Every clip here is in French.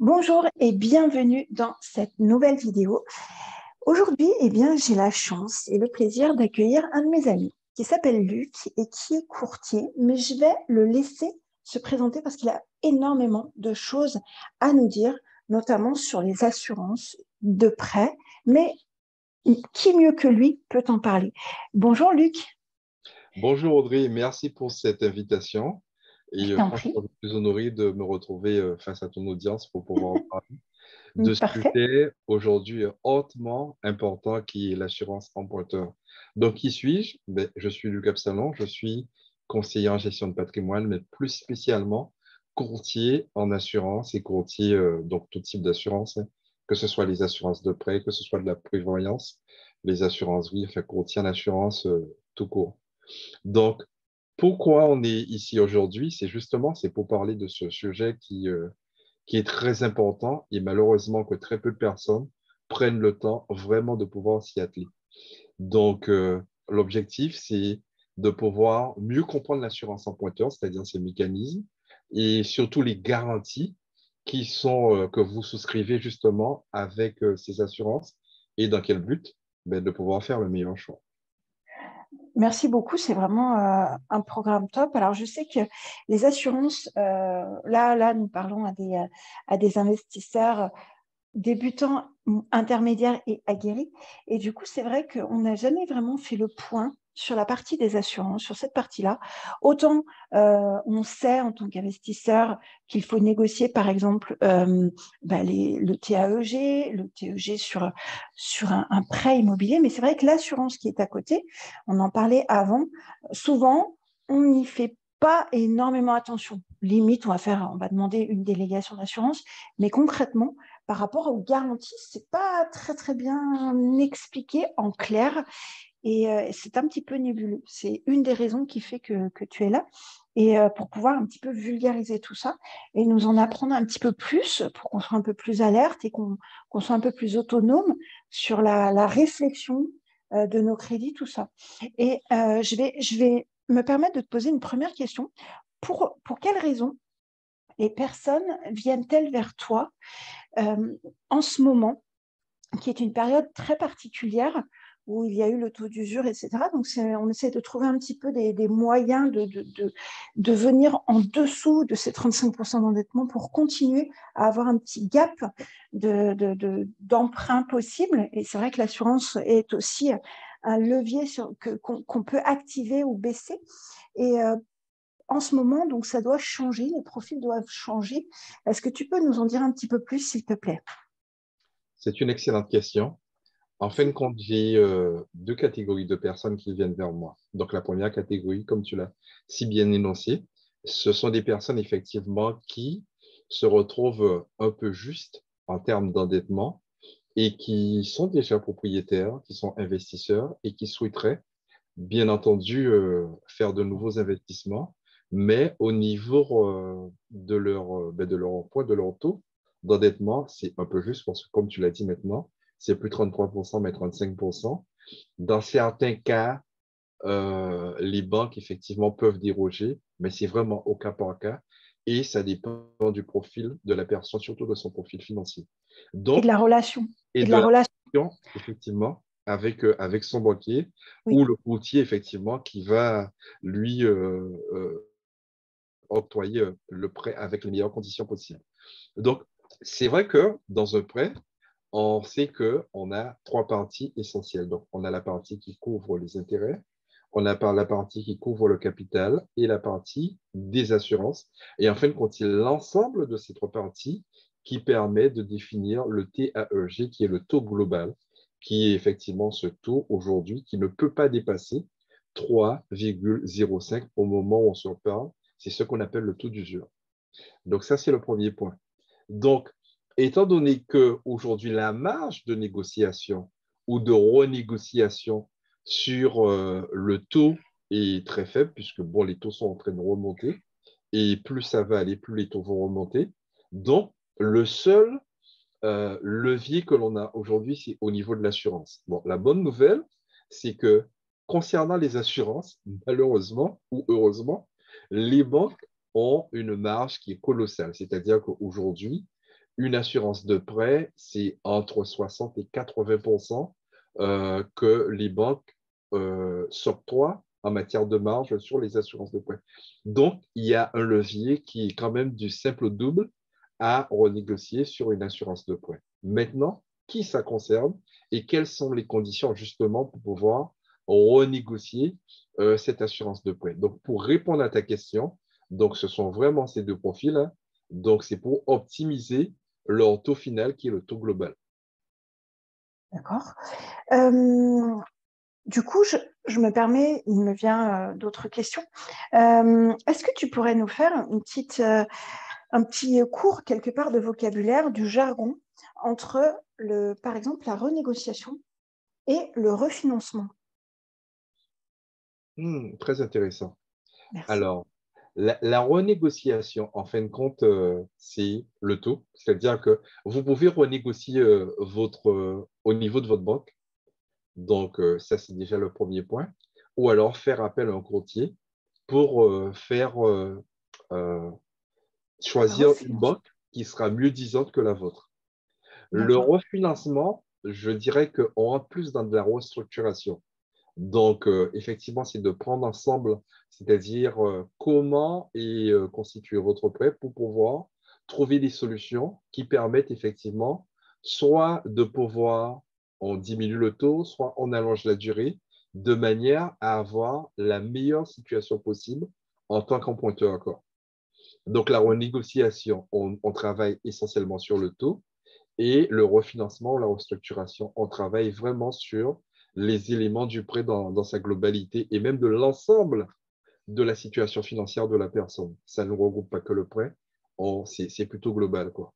Bonjour et bienvenue dans cette nouvelle vidéo. Aujourd'hui, j'ai la chance et le plaisir d'accueillir un de mes amis qui s'appelle Luc et qui est courtier, mais je vais le laisser se présenter parce qu'il a énormément de choses à nous dire, notamment sur les assurances de prêt. Mais qui mieux que lui peut en parler? Bonjour Luc, Bonjour Audrey, merci pour cette invitation. je Et t'en franchement, prie. je suis plus honoré de me retrouver face à ton audience pour pouvoir en parler de ce Parfait. sujet aujourd'hui hautement important qui est l'assurance emprunteur. Donc, qui suis-je? Je suis Luc Absalon, je suis conseiller en gestion de patrimoine, mais plus spécialement courtier en assurance et courtier, donc tout type d'assurance, hein, que ce soit les assurances de prêt, que ce soit de la prévoyance, les assurances vie, enfin courtier en assurance tout court. Donc, pourquoi on est ici aujourd'hui? C'est pour parler de ce sujet qui est très important et malheureusement que très peu de personnes prennent le temps vraiment de pouvoir s'y atteler. Donc, l'objectif, c'est de pouvoir mieux comprendre l'assurance emprunteur, c'est-à-dire ses mécanismes et surtout les garanties que vous souscrivez justement avec ces assurances et dans quel but? De pouvoir faire le meilleur choix. Merci beaucoup, c'est vraiment un programme top. Alors, je sais que les assurances, là, nous parlons à des investisseurs débutants, intermédiaires et aguerris. Et du coup, c'est vrai qu'on n'a jamais vraiment fait le point sur la partie des assurances, sur cette partie-là. Autant on sait en tant qu'investisseur qu'il faut négocier, par exemple, le TAEG, le TEG sur un prêt immobilier, mais c'est vrai que l'assurance qui est à côté, on en parlait avant, souvent, on n'y fait pas énormément attention. Limite, on va demander une délégation d'assurance, mais concrètement, par rapport aux garanties, c'est pas très très bien expliqué en clair et c'est un petit peu nébuleux. C'est une des raisons qui fait que tu es là et pour pouvoir un petit peu vulgariser tout ça et nous en apprendre un petit peu plus pour qu'on soit un peu plus alerte et qu'on soit un peu plus autonome sur la réflexion de nos crédits, tout ça. Et je vais me permettre de te poser une première question. Pour quelles raisons les personnes viennent-elles vers toi en ce moment, qui est une période très particulière où il y a eu le taux d'usure, etc. Donc, on essaie de trouver un petit peu des moyens de venir en dessous de ces 35% d'endettement pour continuer à avoir un petit gap d'emprunt possible. Et c'est vrai que l'assurance est aussi un levier qu'on peut activer ou baisser. Et en ce moment, donc, ça doit changer, les profils doivent changer. Est-ce que tu peux nous en dire un petit peu plus, s'il te plaît? C'est une excellente question. En fin de compte, j'ai deux catégories de personnes qui viennent vers moi. Donc, la première catégorie, comme tu l'as si bien énoncé, ce sont des personnes effectivement qui se retrouvent un peu justes en termes d'endettement et qui sont déjà propriétaires, qui sont investisseurs et qui souhaiteraient, bien entendu, faire de nouveaux investissements, mais au niveau de leur emploi, de leur taux d'endettement, c'est un peu juste parce que, comme tu l'as dit maintenant, c'est plus 33%, mais 35%. Dans certains cas, les banques, effectivement, peuvent déroger, mais c'est vraiment au cas par cas et ça dépend du profil de la personne, surtout de son profil financier. Et de Donc, la relation. et Et de de la la relation, relation, effectivement, avec son banquier ou oui. le courtier, effectivement, qui va lui octroyer le prêt avec les meilleures conditions possibles. Donc, c'est vrai que dans un prêt, on sait qu'on a trois parties essentielles. Donc, on a la partie qui couvre les intérêts, on a la partie qui couvre le capital et la partie des assurances. Et en fin de compte, c'est l'ensemble de ces trois parties qui permet de définir le TAEG, qui est le taux global, qui est effectivement ce taux aujourd'hui qui ne peut pas dépasser 3,05 au moment où on se parle. C'est ce qu'on appelle le taux d'usure. Donc, ça, c'est le premier point. Donc, étant donné qu'aujourd'hui, la marge de négociation ou de renégociation sur le taux est très faible, puisque bon, les taux sont en train de remonter, et plus ça va aller, plus les taux vont remonter. Donc, le seul levier que l'on a aujourd'hui, c'est au niveau de l'assurance. Bon, la bonne nouvelle, c'est que concernant les assurances, malheureusement ou heureusement, les banques ont une marge qui est colossale. C'est-à-dire qu'aujourd'hui, Une assurance de prêt, c'est entre 60 et 80% que les banques s'octroient en matière de marge sur les assurances de prêt. Donc, il y a un levier qui est quand même du simple au double à renégocier sur une assurance de prêt. Maintenant, qui ça concerne et quelles sont les conditions justement pour pouvoir renégocier cette assurance de prêt. Donc, pour répondre à ta question, donc ce sont vraiment ces deux profils, hein. Donc, c'est pour optimiser leur taux final qui est le taux global. D'accord. Du coup, je me permets, il me vient d'autres questions. Est-ce que tu pourrais nous faire un petit cours quelque part de vocabulaire, du jargon entre, par exemple, la renégociation et le refinancement? Très intéressant. Merci. Alors, la renégociation, en fin de compte, c'est le taux. C'est-à-dire que vous pouvez renégocier au niveau de votre banque. Donc, ça, c'est déjà le premier point. Ou alors faire appel à un courtier pour euh, Le choisir une refinancement. banque qui sera mieux disante que la vôtre. Le D'accord. refinancement, je dirais qu'on rentre plus dans de la restructuration. Donc, effectivement, c'est de prendre ensemble, c'est-à-dire comment est constitué votre prêt pour pouvoir trouver des solutions qui permettent effectivement soit de pouvoir, on diminue le taux, soit on allonge la durée, de manière à avoir la meilleure situation possible en tant qu'emprunteur encore. Donc, la renégociation, on travaille essentiellement sur le taux et le refinancement, la restructuration, on travaille vraiment sur les éléments du prêt dans sa globalité et même de l'ensemble de la situation financière de la personne. Ça ne regroupe pas que le prêt, c'est plutôt global, quoi.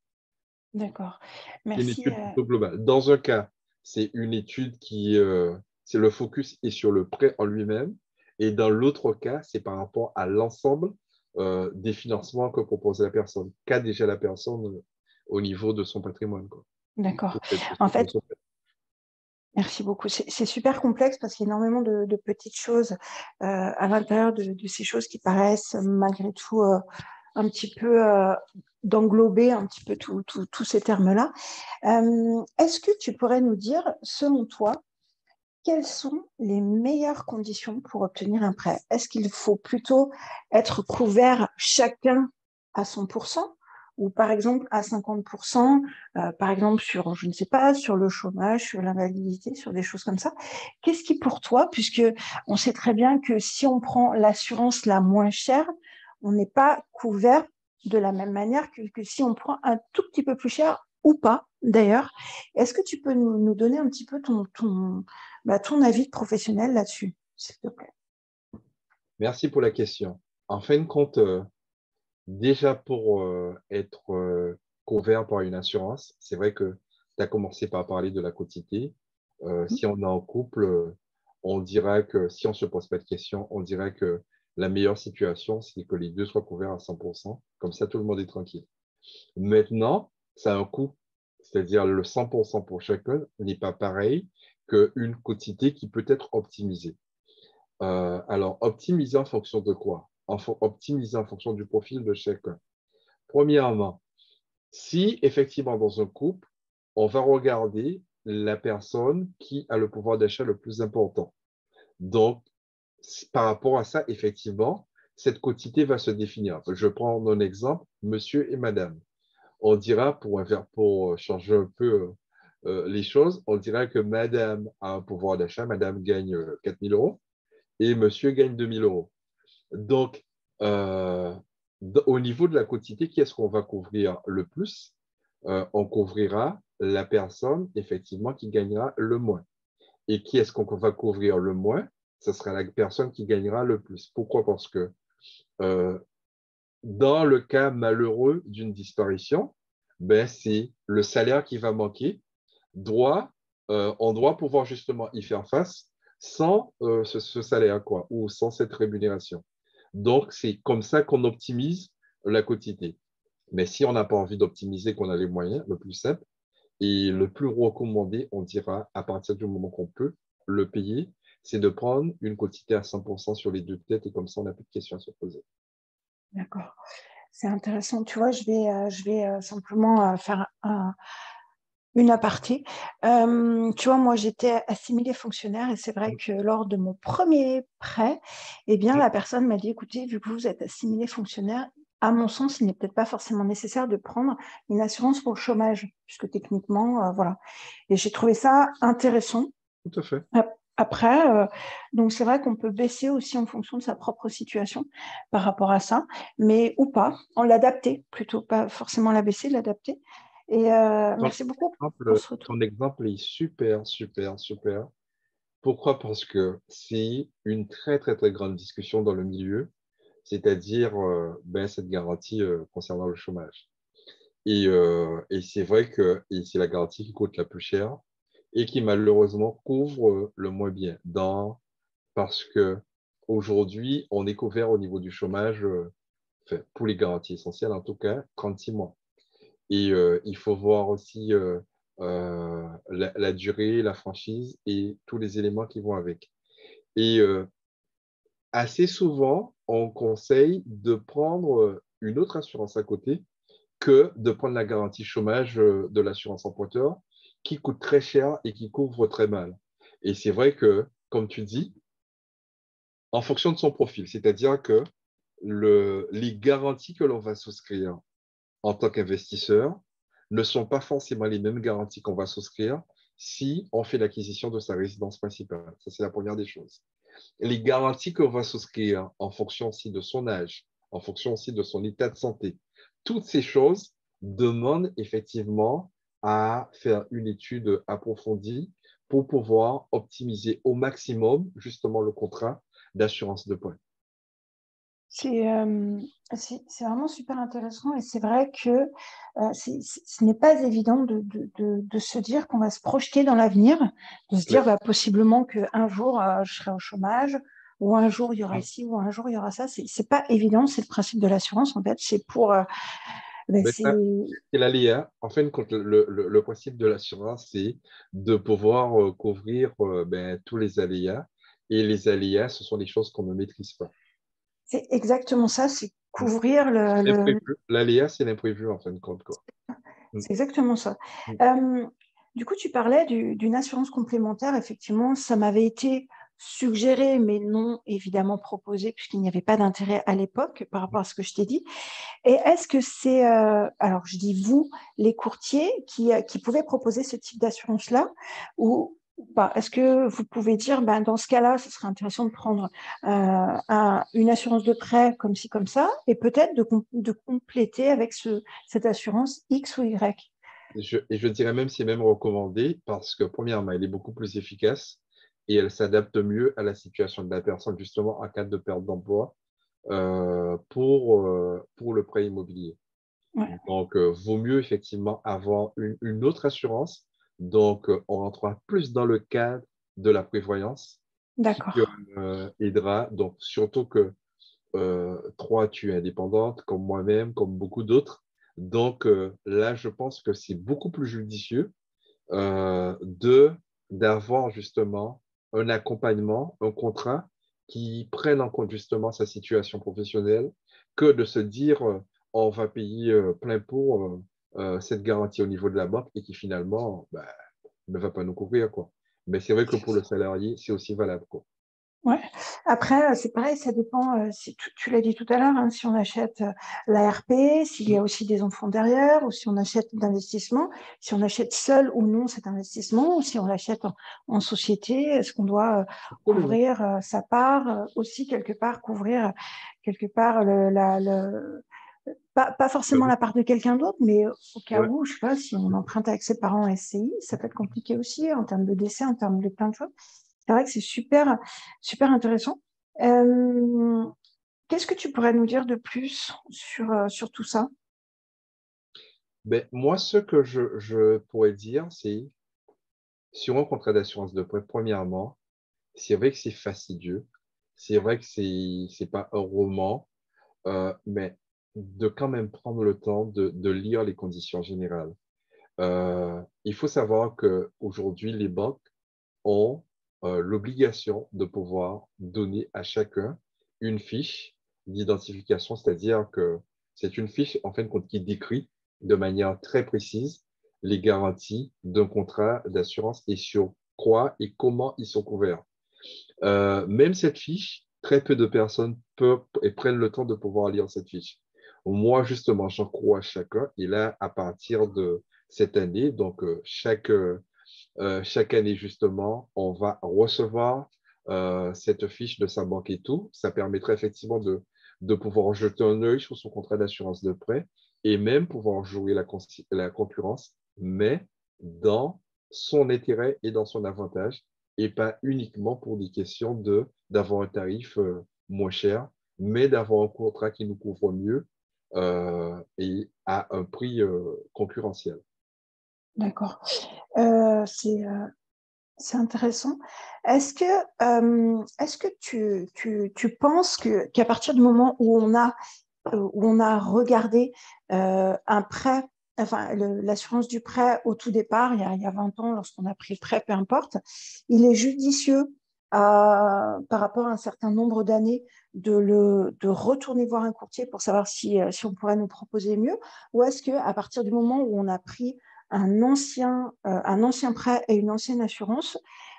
D'accord. C'est une Merci. étude plutôt globale. Dans un cas, c'est une étude c'est le focus est sur le prêt en lui-même, et dans l'autre cas, c'est par rapport à l'ensemble des financements que propose la personne, qu'a déjà la personne au niveau de son patrimoine, quoi. D'accord. Pour cette En gestion de fait, son prêt. merci beaucoup. C'est super complexe parce qu'il y a énormément de petites choses à l'intérieur de ces choses qui paraissent malgré tout un petit peu d'englober un petit peu tous ces termes-là. Est-ce que tu pourrais nous dire, selon toi, quelles sont les meilleures conditions pour obtenir un prêt? Est-ce qu'il faut plutôt être couvert chacun à 100% ou par exemple à 50%, par exemple sur, je ne sais pas, sur le chômage, sur l'invalidité, sur des choses comme ça? Qu'est-ce qui pour toi, puisque on sait très bien que si on prend l'assurance la moins chère, on n'est pas couvert de la même manière que si on prend un tout petit peu plus cher ou pas d'ailleurs. Est-ce que tu peux nous donner un petit peu ton avis professionnel là-dessus, s'il te plaît? Merci pour la question. En fin de compte, déjà pour être couvert par une assurance, c'est vrai que tu as commencé par parler de la quotité. Si on est en couple, on dirait que si on ne se pose pas de questions, on dirait que la meilleure situation, c'est que les deux soient couverts à 100%. Comme ça, tout le monde est tranquille. Maintenant, ça a un coût. C'est-à-dire le 100% pour chacun n'est pas pareil qu'une quotité qui peut être optimisée. Alors, optimiser en fonction de quoi? Optimiser en fonction du profil de chacun. Premièrement, si effectivement dans un couple, on va regarder la personne qui a le pouvoir d'achat le plus important. Donc, par rapport à ça, effectivement, cette quotité va se définir. Je prends un exemple, monsieur et madame. On dira, pour changer un peu les choses, on dira que madame a un pouvoir d'achat, madame gagne 4 000 euros et monsieur gagne 2 000 euros. Donc, euh, au niveau de la quotité, qui est-ce qu'on va couvrir le plus? On couvrira la personne, effectivement, qui gagnera le moins. Et qui est-ce qu'on va couvrir le moins? Ce sera la personne qui gagnera le plus. Pourquoi? Parce que euh, dans le cas malheureux d'une disparition, ben, c'est le salaire qui va manquer. On doit pouvoir justement y faire face sans ce salaire, quoi, ou sans cette rémunération. Donc, c'est comme ça qu'on optimise la quotité. Mais si on n'a pas envie d'optimiser, qu'on a les moyens, le plus simple et le plus recommandé, on dira, à partir du moment qu'on peut le payer, c'est de prendre une quotité à 100% sur les deux têtes et comme ça, on n'a plus de questions à se poser. D'accord. C'est intéressant. Tu vois, je vais simplement faire une aparté. Tu vois, moi, j'étais assimilée fonctionnaire et c'est vrai que lors de mon premier prêt, eh bien, la personne m'a dit, écoutez, vu que vous êtes assimilée fonctionnaire, à mon sens, il n'est peut-être pas forcément nécessaire de prendre une assurance pour le chômage, puisque techniquement, voilà. Et j'ai trouvé ça intéressant. Tout à fait. Après, donc c'est vrai qu'on peut baisser aussi en fonction de sa propre situation par rapport à ça, mais ou pas, en l'adapter plutôt, pas forcément la baisser, l'adapter. Et Ton merci beaucoup pour exemple, ce retour. ton exemple est super, super, super. Pourquoi? Parce que c'est une très, très, très grande discussion dans le milieu, c'est-à-dire cette garantie concernant le chômage. Et c'est vrai que c'est la garantie qui coûte la plus cher et qui malheureusement couvre le moins bien parce que aujourd'hui, on est couvert au niveau du chômage, enfin, pour les garanties essentielles en tout cas, 36 mois. Et il faut voir aussi la durée, la franchise et tous les éléments qui vont avec. Et assez souvent, on conseille de prendre une autre assurance à côté que de prendre la garantie chômage de l'assurance emprunteur qui coûte très cher et qui couvre très mal. Et c'est vrai que, comme tu dis, en fonction de son profil, c'est-à-dire que les garanties que l'on va souscrire en tant qu'investisseur ne sont pas forcément les mêmes garanties qu'on va souscrire si on fait l'acquisition de sa résidence principale. Ça, c'est la première des choses. Les garanties qu'on va souscrire en fonction aussi de son âge, en fonction aussi de son état de santé, toutes ces choses demandent effectivement à faire une étude approfondie pour pouvoir optimiser au maximum justement le contrat d'assurance de points. C'est c'est vraiment super intéressant et c'est vrai que ce n'est pas évident de se dire qu'on va se projeter dans l'avenir, de se dire Ouais. bah, possiblement qu'un jour je serai au chômage ou un jour il y aura ci ou un jour il y aura ça. C'est pas évident, c'est le principe de l'assurance en fait. C'est pour ben, Mais ça, c'est l'aléa. En fin de compte, le principe de l'assurance, c'est de pouvoir couvrir tous les aléas. Et les aléas, ce sont des choses qu'on ne maîtrise pas. c'est exactement ça, c'est couvrir le. L'imprévu. L'aléa, c'est l'imprévu, en fin de compte, quoi. Mm. C'est exactement ça. Mm. Euh, du coup, tu parlais d'une assurance complémentaire. Effectivement, ça m'avait été suggéré, mais non évidemment proposé, puisqu'il n'y avait pas d'intérêt à l'époque par rapport à ce que je t'ai dit. Et est-ce que c'est, alors je dis vous, les courtiers, qui pouvaient proposer ce type d'assurance-là, ou pas? Est-ce que vous pouvez dire, ben, dans ce cas-là, ce serait intéressant de prendre une assurance de prêt comme ci, comme ça, et peut-être de compléter avec cette assurance X ou Y? Et je dirais même, c'est même recommandé parce que, premièrement, elle est beaucoup plus efficace et elle s'adapte mieux à la situation de la personne, justement, en cas de perte d'emploi pour le prêt immobilier. Ouais, Donc, vaut mieux effectivement avoir une autre assurance. Donc, on rentrera plus dans le cadre de la prévoyance qui d'accord. aidera. Donc, surtout que toi, tu es indépendante, comme moi-même, comme beaucoup d'autres. Donc, là, je pense que c'est beaucoup plus judicieux d'avoir justement un accompagnement, un contrat qui prenne en compte justement sa situation professionnelle que de se dire on va payer plein pot cette garantie au niveau de la banque et qui finalement ne va pas nous couvrir, quoi. Mais c'est vrai que pour le salarié, c'est aussi valable, quoi. Ouais. Après, c'est pareil, ça dépend, si tu l'as dit tout à l'heure, hein, si on achète l'ARP, s'il y a aussi des enfants derrière, ou si on achète d'investissement, si on achète seul ou non cet investissement, ou si on l'achète en société, est-ce qu'on doit Absolument. couvrir sa part, aussi quelque part, couvrir quelque part pas forcément la part de quelqu'un d'autre, mais au cas Ouais. où, je sais pas, si on emprunte avec ses parents en SCI, ça peut être compliqué aussi en termes de décès, en termes de plein de choses. C'est vrai que c'est super, super intéressant. Euh, Qu'est-ce que tu pourrais nous dire de plus sur tout ça? Ben, moi, ce que je pourrais dire, c'est sur un contrat d'assurance de prêt, premièrement, c'est vrai que c'est fastidieux. C'est vrai que c'est pas un roman, mais de quand même prendre le temps de lire les conditions générales. Il faut savoir qu'aujourd'hui, les banques ont l'obligation de pouvoir donner à chacun une fiche d'identification, c'est-à-dire que C'est une fiche, en fin de compte, qui décrit de manière très précise les garanties d'un contrat d'assurance et sur quoi et comment ils sont couverts. Même cette fiche, très peu de personnes peuvent et prennent le temps de pouvoir lire cette fiche. Moi, justement, j'en crois à chacun. Et là, à partir de cette année, donc chaque année, justement, on va recevoir cette fiche de sa banque et tout. Ça permettrait effectivement de pouvoir jeter un œil sur son contrat d'assurance de prêt et même pouvoir jouer la concurrence, mais dans son intérêt et dans son avantage, et pas uniquement pour des questions d'avoir un tarif moins cher, mais d'avoir un contrat qui nous couvre mieux et à un prix concurrentiel. D'accord. Euh, c'est euh, c'est intéressant. Est-ce que tu penses qu'à partir du moment où on a regardé un prêt, enfin l'assurance du prêt au tout départ, il y a 20 ans, lorsqu'on a pris le prêt, peu importe, il est judicieux par rapport à un certain nombre d'années de retourner voir un courtier pour savoir si on pourrait nous proposer mieux, ou est-ce qu'à partir du moment où on a pris un ancien prêt et une ancienne assurance,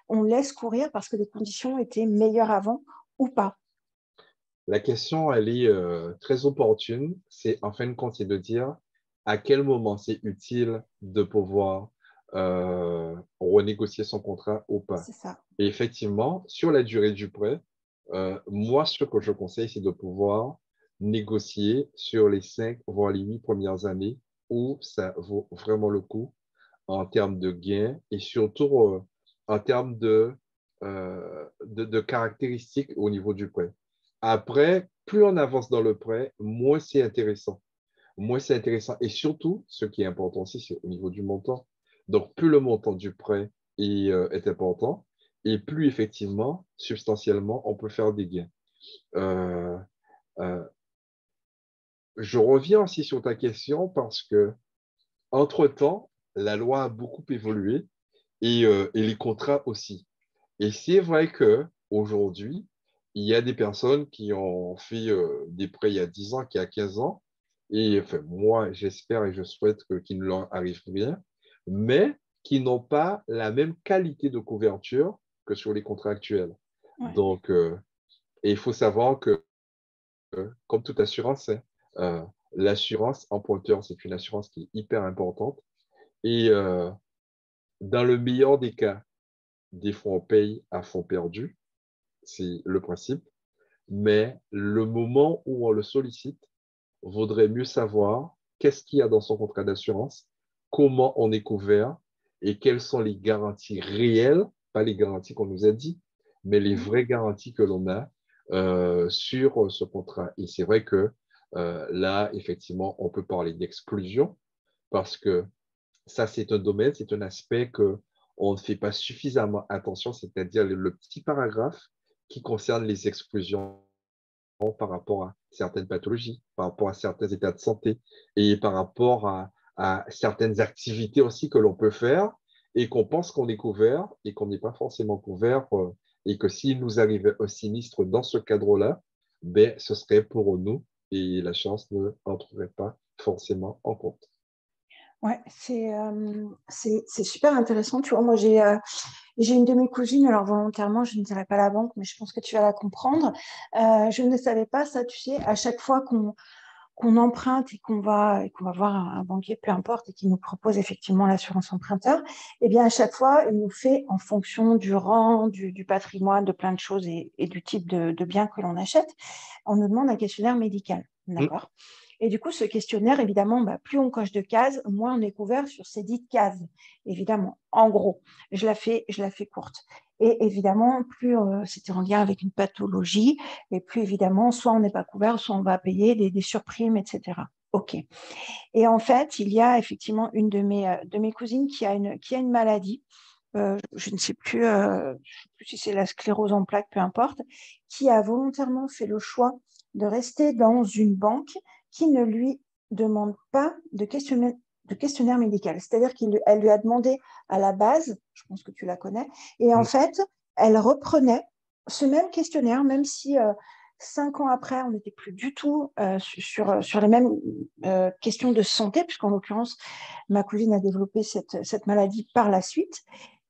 on laisse courir parce que les conditions étaient meilleures avant ou pas? La question, elle est très opportune. C'est en fin de compte, c'est de dire à quel moment c'est utile de pouvoir renégocier son contrat ou pas. C'est ça. Et effectivement, sur la durée du prêt, moi, ce que je conseille, c'est de pouvoir négocier sur les 5, voire les 8 premières années où ça vaut vraiment le coup en termes de gains et surtout en termes de caractéristiques au niveau du prêt. Après, plus on avance dans le prêt, moins c'est intéressant. Moins c'est intéressant. Et surtout, ce qui est important aussi, c'est au niveau du montant. Donc, plus le montant du prêt est important, et plus effectivement, substantiellement, on peut faire des gains. Euh, euh, je reviens aussi sur ta question parce que, entre-temps, la loi a beaucoup évolué et les contrats aussi. Et c'est vrai que aujourd'hui, il y a des personnes qui ont fait des prêts il y a 10 ans, qui a 15 ans, et enfin, moi, j'espère et je souhaite qu'il ne leur arrive rien, mais qui n'ont pas la même qualité de couverture que sur les contrats actuels. Ouais. Donc, et il faut savoir que, comme toute assurance, hein, euh, l'assurance emprunteur, c'est une assurance qui est hyper importante. Et dans le meilleur des cas, des fois, on paye à fond perdu, c'est le principe, mais le moment où on le sollicite, vaudrait mieux savoir qu'est-ce qu'il y a dans son contrat d'assurance, comment on est couvert et quelles sont les garanties réelles, pas les garanties qu'on nous a dit, mais les Mhm. vraies garanties que l'on a sur ce contrat. Et c'est vrai que là, effectivement, on peut parler d'exclusion parce que ça, c'est un domaine, c'est un aspect que on ne fait pas suffisamment attention, c'est-à-dire le petit paragraphe qui concerne les exclusions par rapport à certaines pathologies, par rapport à certains états de santé et par rapport à certaines activités aussi que l'on peut faire et qu'on pense qu'on est couvert et qu'on n'est pas forcément couvert et que s'il nous arrivait un sinistre dans ce cadre-là, ben, ce serait pour nous et la chance ne entrerait pas forcément en compte. Ouais, c'est super intéressant. Tu vois, moi, j'ai une de mes cousines, alors volontairement, je ne dirais pas la banque, mais je pense que tu vas la comprendre. Je ne savais pas ça, tu sais, à chaque fois qu'on emprunte et qu'on va voir un banquier, peu importe, et qui nous propose effectivement l'assurance emprunteur, eh bien, à chaque fois, il nous fait en fonction du rang, du patrimoine, de plein de choses et du type de biens que l'on achète, on nous demande un questionnaire médical. Mm. D'accord? Et du coup, ce questionnaire, évidemment, bah, plus on coche de cases, moins on est couvert sur ces dites cases. Évidemment, en gros, je la fais courte. Et évidemment, plus c'était en lien avec une pathologie, et plus évidemment, soit on n'est pas couvert, soit on va payer des surprimes, etc. OK. Et en fait, il y a effectivement une de mes cousines qui a une maladie, je ne sais plus, je sais plus si c'est la sclérose en plaques, peu importe, qui a volontairement fait le choix de rester dans une banque qui ne lui demande pas de questionnaire médical. C'est-à-dire qu'elle lui a demandé à la base, je pense que tu la connais, et en Mm. fait, elle reprenait ce même questionnaire, même si 5 ans après, on n'était plus du tout sur les mêmes questions de santé, puisqu'en l'occurrence, ma cousine a développé cette maladie par la suite.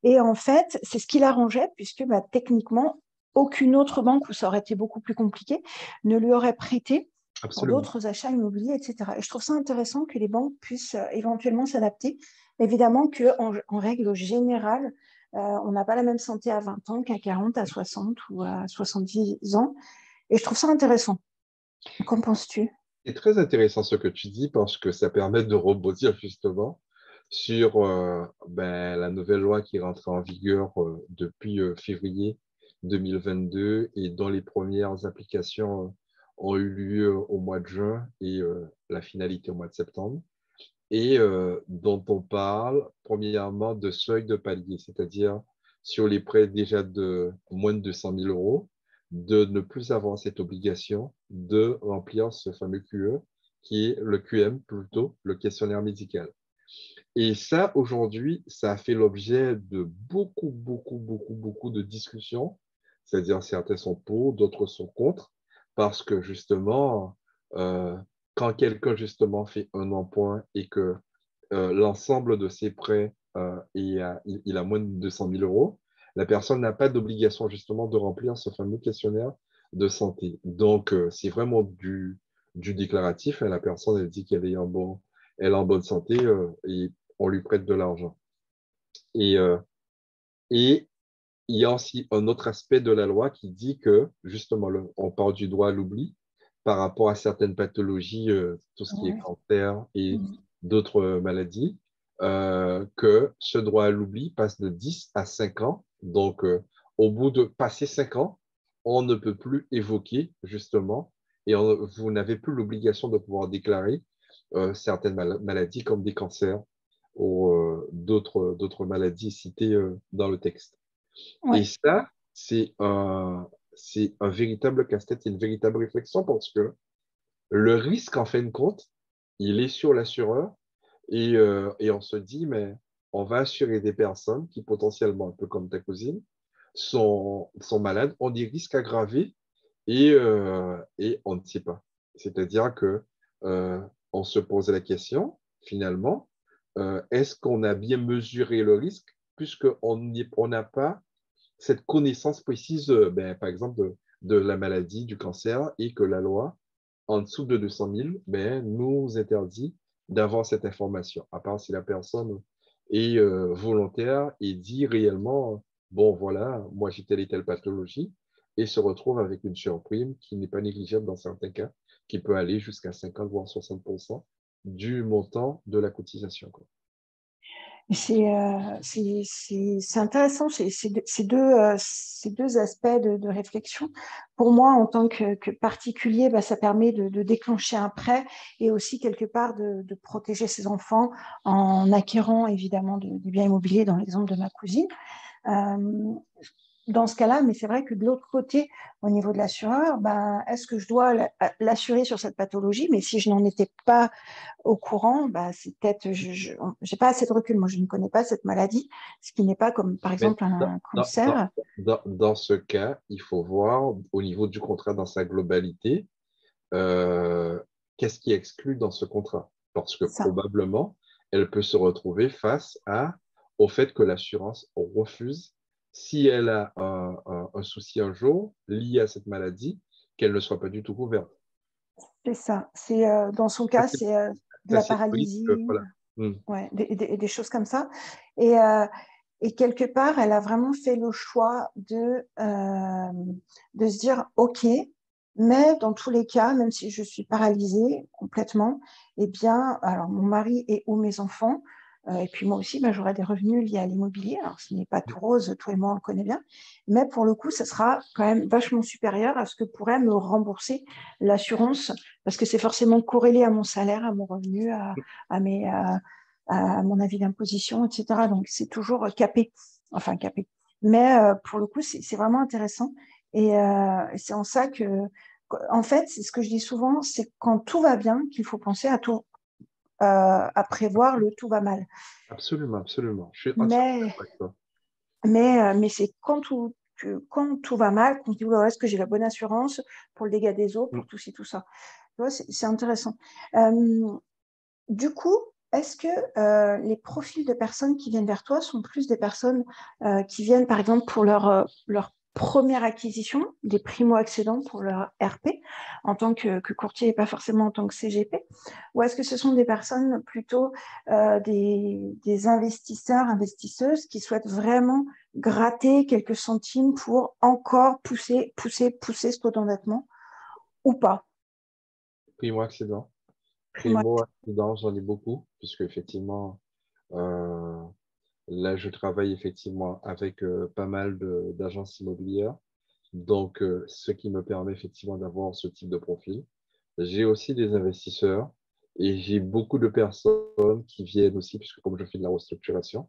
Et en fait, c'est ce qui l'arrangeait, puisque techniquement, aucune autre banque, où ça aurait été beaucoup plus compliqué, ne lui aurait prêté pour Absolument. d'autres achats immobiliers, etc. Et je trouve ça intéressant que les banques puissent éventuellement s'adapter. Évidemment qu'en règle générale, on n'a pas la même santé à 20 ans qu'à 40, à 60 ou à 70 ans. Et je trouve ça intéressant. Qu'en penses-tu? C'est très intéressant ce que tu dis parce que ça permet de rebondir justement sur la nouvelle loi qui est rentrée en vigueur depuis février 2022 et dont les premières applications ont eu lieu au mois de juin et la finalité au mois de septembre. Et dont on parle premièrement de seuil de palier, c'est-à-dire sur les prêts déjà de moins de 200 000 euros, de ne plus avoir cette obligation de remplir ce fameux QE, qui est le QM plutôt, le questionnaire médical. Et ça, aujourd'hui, ça a fait l'objet de beaucoup de discussions, c'est-à-dire certains sont pour, d'autres sont contre, parce que justement, euh, quand quelqu'un justement fait un emprunt et que l'ensemble de ses prêts, il a moins de 200 000 euros, la personne n'a pas d'obligation justement de remplir ce fameux questionnaire de santé. Donc, c'est vraiment du déclaratif. Et la personne, elle dit elle est en bonne santé et on lui prête de l'argent. Et, euh, et il y a aussi un autre aspect de la loi qui dit que, justement, on parle du droit à l'oubli par rapport à certaines pathologies, tout ce qui est Ouais. cancer et Mhm. d'autres maladies, que ce droit à l'oubli passe de 10 à 5 ans. Donc, au bout de passer 5 ans, on ne peut plus évoquer, justement, et vous n'avez plus l'obligation de pouvoir déclarer certaines maladies comme des cancers ou d'autres maladies citées dans le texte. Et Ouais. ça, c'est un véritable casse-tête, une véritable réflexion parce que le risque, en fin de compte, il est sur l'assureur et on se dit, mais on va assurer des personnes qui potentiellement, un peu comme ta cousine, sont malades, ont des risques aggravés et on ne sait pas. C'est-à-dire que on se pose la question, finalement, est-ce qu'on a bien mesuré le risque puisqu'on n'a pas cette connaissance précise, par exemple, de la maladie, du cancer, et que la loi, en dessous de 200 000, nous interdit d'avoir cette information, à part si la personne est volontaire et dit réellement, bon, voilà, moi j'ai telle et telle pathologie, et se retrouve avec une surprime qui n'est pas négligeable dans certains cas, qui peut aller jusqu'à 50 voire 60% du montant de la cotisation, quoi. C'est intéressant, ces deux aspects de réflexion. Pour moi, en tant que particulier, ça permet de déclencher un prêt et aussi quelque part de protéger ses enfants en acquérant évidemment des biens immobiliers dans l'exemple de ma cousine. Euh, dans ce cas-là, mais c'est vrai que de l'autre côté, au niveau de l'assureur, est-ce que je dois l'assurer sur cette pathologie? Mais si je n'en étais pas au courant, c'est peut-être, je n'ai pas assez de recul. Moi, je ne connais pas cette maladie, ce qui n'est pas comme, par Mais exemple, un cancer. dans ce cas, il faut voir au niveau du contrat dans sa globalité, euh, qu'est-ce qui est exclu dans ce contrat? Parce que Ça, probablement, elle peut se retrouver au fait que l'assurance refuse, si elle a un souci un jour lié à cette maladie, qu'elle ne soit pas du tout couverte. c'est ça. Dans son Ça, cas, c'est c'est de ça, la c'est le risque, paralysie, voilà. Hmm. ouais, des choses comme ça. Et, euh, et quelque part, elle a vraiment fait le choix de se dire, OK, mais dans tous les cas, même si je suis paralysée complètement, eh bien, alors mon mari et ou mes enfants, et puis moi aussi, j'aurai des revenus liés à l'immobilier. Alors, ce n'est pas tout rose, toi et moi, on le connaît bien, mais pour le coup, ça sera quand même vachement supérieur à ce que pourrait me rembourser l'assurance, parce que c'est forcément corrélé à mon salaire, à mon revenu, à mes, à mon avis d'imposition, etc. Donc, c'est toujours capé, enfin capé. Mais pour le coup, c'est vraiment intéressant. Et c'est en ça que, en fait, c'est ce que je dis souvent, c'est quand tout va bien qu'il faut penser à tout, à prévoir le tout va mal. Absolument, absolument. Je suis entièrement Mais, d'accord avec toi. mais c'est quand tout quand tout va mal, qu'on se dit, est-ce que j'ai la bonne assurance pour le dégât des eaux, pour tout ci, tout ça. C'est intéressant. Du coup, est-ce que les profils de personnes qui viennent vers toi sont plus des personnes qui viennent, par exemple, pour leur première acquisition, des primo-accédants pour leur RP, en tant que courtier et pas forcément en tant que CGP, ou est-ce que ce sont des personnes plutôt des investisseurs, investisseuses qui souhaitent vraiment gratter quelques centimes pour encore pousser ce taux d'endettement ou pas? Primo-accédant. Primo Primo-accédant, j'en ai beaucoup, puisque effectivement, euh, là, je travaille effectivement avec pas mal d'agences immobilières. Donc, ce qui me permet effectivement d'avoir ce type de profil. J'ai aussi des investisseurs et j'ai beaucoup de personnes qui viennent aussi, puisque comme je fais de la restructuration,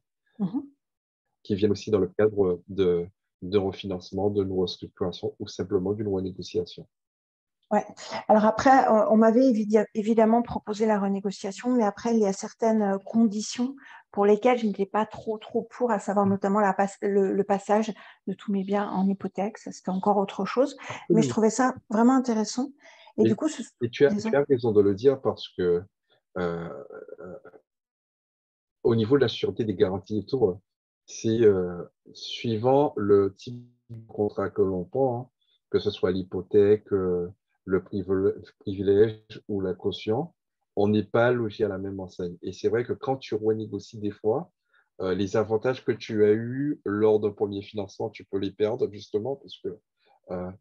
qui viennent aussi dans le cadre de refinancement, de nos restructurations ou simplement d'une renégociation. Ouais. Alors après, on m'avait évidemment proposé la renégociation, mais après, il y a certaines conditions pour lesquelles je n'étais pas trop pour, à savoir notamment le passage de tous mes biens en hypothèque. Ça, c'était encore autre chose. Mais je Absolument. trouvais ça vraiment intéressant. Et du coup, Et tu as raison de le dire parce que euh, au niveau de la sûreté des garanties et tout, c'est suivant le type de contrat que l'on prend, hein, que ce soit l'hypothèque, le privilège ou la caution, on n'est pas logé à la même enseigne. Et c'est vrai que quand tu renégocies des fois, les avantages que tu as eus lors d'un premier financement, tu peux les perdre justement parce que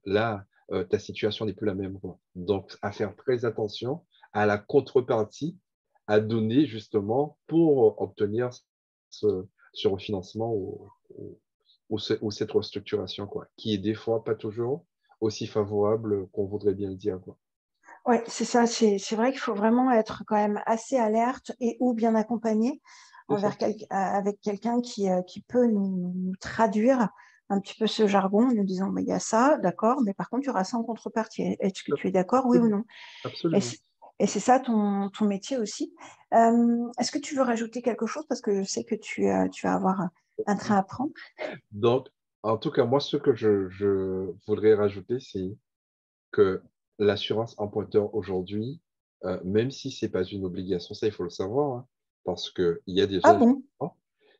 là, ta situation n'est plus la même, quoi. Donc, à faire très attention à la contrepartie à donner justement pour obtenir ce refinancement ou cette restructuration, quoi, qui est des fois pas toujours aussi favorable qu'on voudrait bien le dire, quoi. ouais, c'est ça. C'est vrai qu'il faut vraiment être quand même assez alerte et ou bien accompagné C'est ça. avec quelqu'un qui peut nous traduire un petit peu ce jargon en nous disant, bah, il y a ça, d'accord, mais par contre, il y aura ça en contrepartie. Est-ce que tu es d'accord, oui ou non? Et Absolument. c'est ça ton métier aussi. Est-ce que tu veux rajouter quelque chose? Parce que je sais que tu vas avoir un train à prendre. Donc, en tout cas, moi, ce que je voudrais rajouter, c'est que l'assurance emprunteur aujourd'hui, même si c'est pas une obligation, ça, il faut le savoir, hein, parce qu'il y a Ah déjà bon?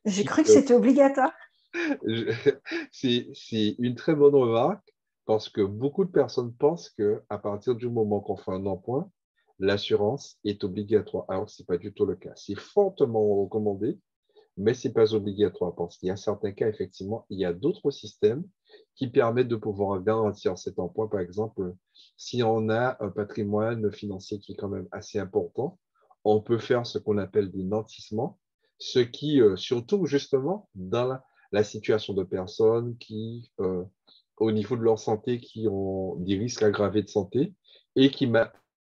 J'ai qui cru que c'était obligatoire. C'est une très bonne remarque parce que beaucoup de personnes pensent que à partir du moment qu'on fait un emprunt, l'assurance est obligatoire. Alors, ce n'est pas du tout le cas. C'est fortement recommandé, mais ce n'est pas obligatoire parce qu'il y a certains cas, effectivement, il y a d'autres systèmes qui permettent de pouvoir garantir cet emprunt. Par exemple, si on a un patrimoine financier qui est quand même assez important, on peut faire ce qu'on appelle des nantissements, ce qui, surtout justement, dans la situation de personnes qui, au niveau de leur santé, qui ont des risques aggravés de santé et qui,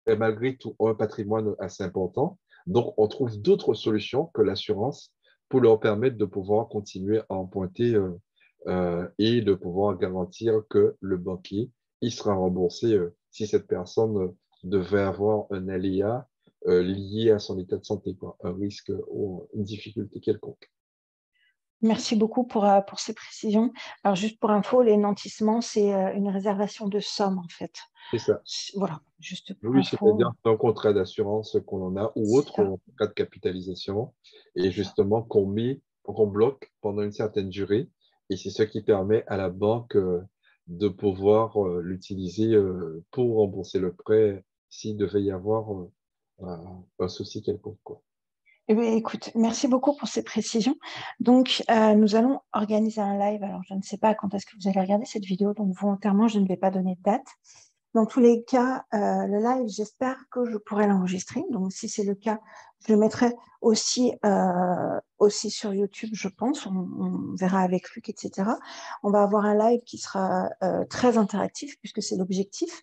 malgré tout, ont un patrimoine assez important. Donc, on trouve d'autres solutions que l'assurance pour leur permettre de pouvoir continuer à emprunter et de pouvoir garantir que le banquier il sera remboursé si cette personne devait avoir un aléa lié à son état de santé, quoi, un risque ou une difficulté quelconque. Merci beaucoup pour ces précisions. Alors, juste pour info, les nantissements, c'est une réservation de somme, en fait. C'est ça. Voilà, juste pour Oui, info. c'est-à-dire un contrat d'assurance qu'on en a ou C'est autre ça, en cas de capitalisation et c'est ça. justement qu'on bloque pendant une certaine durée et c'est ce qui permet à la banque de pouvoir l'utiliser pour rembourser le prêt s'il devait y avoir un souci quelconque, quoi. Eh bien, écoute, merci beaucoup pour ces précisions. Donc, nous allons organiser un live. Alors, je ne sais pas quand est-ce que vous allez regarder cette vidéo, donc volontairement, je ne vais pas donner de date. Dans tous les cas, le live, j'espère que je pourrai l'enregistrer. Donc, si c'est le cas, je le mettrai aussi sur YouTube, je pense. On verra avec Luc, etc. On va avoir un live qui sera très interactif, puisque c'est l'objectif,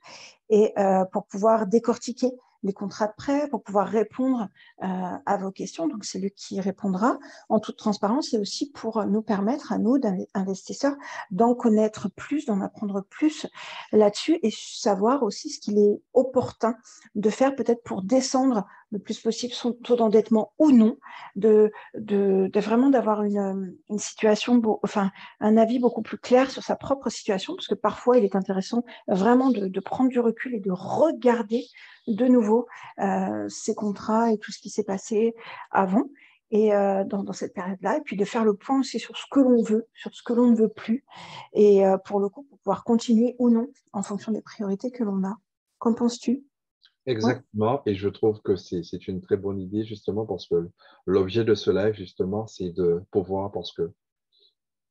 et pour pouvoir décortiquer les contrats de prêt, pour pouvoir répondre à vos questions. Donc, c'est lui qui répondra en toute transparence et aussi pour nous permettre, à nous, investisseurs, d'en connaître plus, d'en apprendre plus là-dessus et savoir aussi ce qu'il est opportun de faire peut-être pour descendre le plus possible son taux d'endettement ou non, de vraiment d'avoir une situation, enfin, un avis beaucoup plus clair sur sa propre situation, parce que parfois, il est intéressant vraiment de prendre du recul et de regarder de nouveau ses contrats et tout ce qui s'est passé avant et dans cette période-là, et puis de faire le point aussi sur ce que l'on veut, sur ce que l'on ne veut plus, et pour le coup, pour pouvoir continuer ou non en fonction des priorités que l'on a. Qu'en penses-tu? Ouais. Exactement, et je trouve que c'est une très bonne idée justement parce que l'objet de ce live justement, c'est de pouvoir, parce que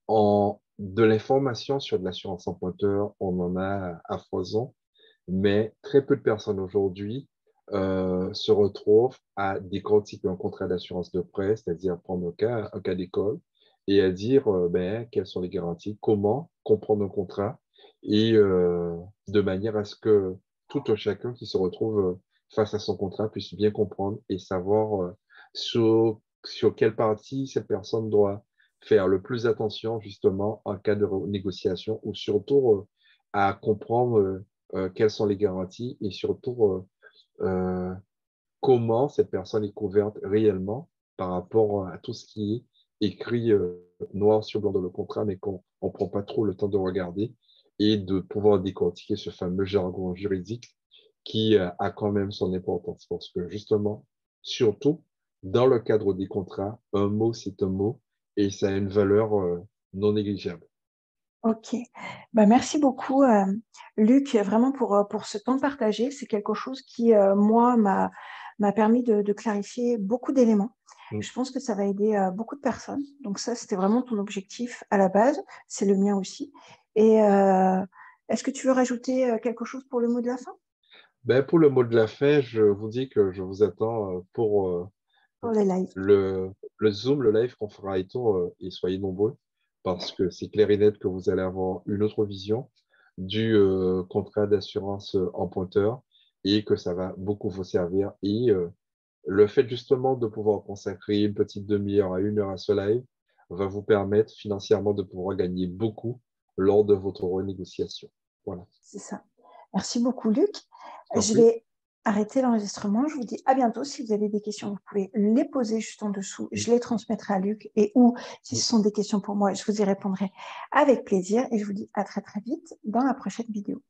de l'information sur de l'assurance emprunteur, on en a à foison, mais très peu de personnes aujourd'hui se retrouvent à décortiquer un contrat d'assurance de prêt, c'est-à-dire prendre un cas d'école et à dire ben, quelles sont les garanties, comment comprendre un contrat et de manière à ce que tout un chacun qui se retrouve face à son contrat puisse bien comprendre et savoir sur quelle partie cette personne doit faire le plus attention justement en cas de négociation ou surtout à comprendre quelles sont les garanties et surtout comment cette personne est couverte réellement par rapport à tout ce qui est écrit noir sur blanc dans le contrat, mais qu'on ne prend pas trop le temps de regarder et de pouvoir décortiquer ce fameux jargon juridique qui a quand même son importance. Parce que justement, surtout dans le cadre des contrats, un mot, c'est un mot et ça a une valeur non négligeable. Ok. Bah, merci beaucoup, Luc, vraiment pour ce temps partagé. C'est quelque chose qui, moi, m'a permis de clarifier beaucoup d'éléments. Mm. Je pense que ça va aider beaucoup de personnes. Donc ça, c'était vraiment ton objectif à la base. C'est le mien aussi. Et est-ce que tu veux rajouter quelque chose pour le mot de la fin? Ben, pour le mot de la fin, je vous dis que je vous attends pour Pour les lives. le Zoom, le live qu'on fera et tout, et soyez nombreux, parce que c'est clair et net que vous allez avoir une autre vision du contrat d'assurance emprunteur et que ça va beaucoup vous servir. Et le fait justement de pouvoir consacrer une petite demi-heure à 1 heure à ce live va vous permettre financièrement de pouvoir gagner beaucoup lors de votre renégociation. Voilà. C'est ça. Merci beaucoup, Luc. Je t'en Je prie. vais arrêter l'enregistrement. Je vous dis à bientôt. Si vous avez des questions, vous pouvez les poser juste en dessous. Je les transmettrai à Luc. Et ou, si ce sont des questions pour moi, je vous y répondrai avec plaisir. Et je vous dis à très, très vite dans la prochaine vidéo.